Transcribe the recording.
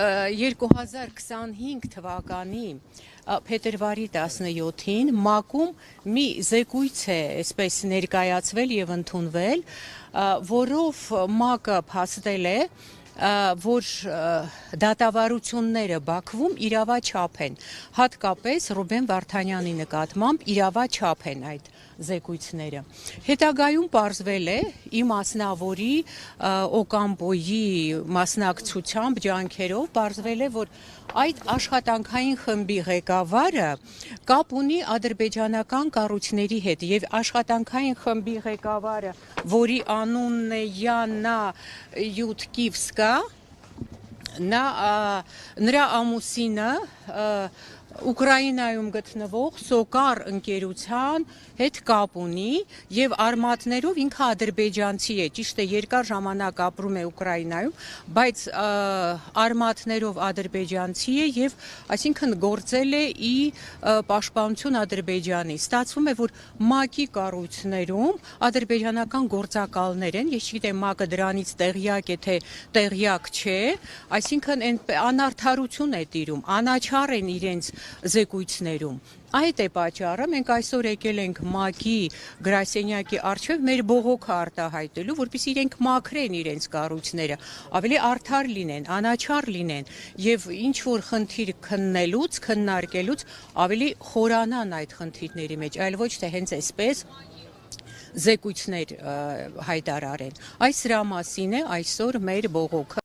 2025 թվականի փետրվարի 17-ին ՄԱԿ-ում մի զեկույց է այսպես ներկայացվել եւ ընդունվել, որով ՄԱԿ-ը փաստել է, որ դատավարությունները Բաքվում իրավաչափ են, հատկապես Ռուբեն Վարդանյանի նկատմամբ իրավաչափ են այդ զեկույցները։ Հետագայում պարզվել է իմ մասնավորի Օկամպոյի մասնակցությամբ ջանքերով պարզվել է, որ այդ աշխատանքային խմբի ղեկավարը կապ ունի ադրբեջանական կառույցների հետ եւ աշխատանքային խմբի ղեկավարը, որի անունն է Յաննա Յուտկիվսկա, նրա ամուսինը Ուկրաինայում գտնվող Սոկար ընկերության հետ կապ ունի եւ արմատներով ինքը ադրբեջանցի է, ճիշտ է, երկար ժամանակ ապրում է Ուկրաինայում, բայց արմատներով ադրբեջանցի է եւ այսինքն գործել է ի պաշտպանություն Ադրբեջանի։ Ստացվում է, որ ՄԱԿ-ի կառույցներում ադրբեջանական գործակալներ են, ես չգիտեմ ՄԱԿ-ը դրանից տեղյակ է թե տեղյակ չէ, այսինքն անարդարություն է տիրում, անաչառ են իրենց զեկույցներում։ Այդ է պատճառը մենք այսօր եկել ենք ՄԱԿ-ի գրասենյակի առջև մեր բողոքը արտահայտելու, որպեսզի իրենք մաքրեն իրենց կառույցները, ավելի արդար լինեն, անաչառ լինեն եւ ինչ որ խնդիր քննարկելուց ավելի խորանան այդ խնդիրների մեջ, այլ ոչ թե հենց այսպես զեկույցներ հայտարարեն։ Այս սրա մասին է այսօր մեր բողոքը։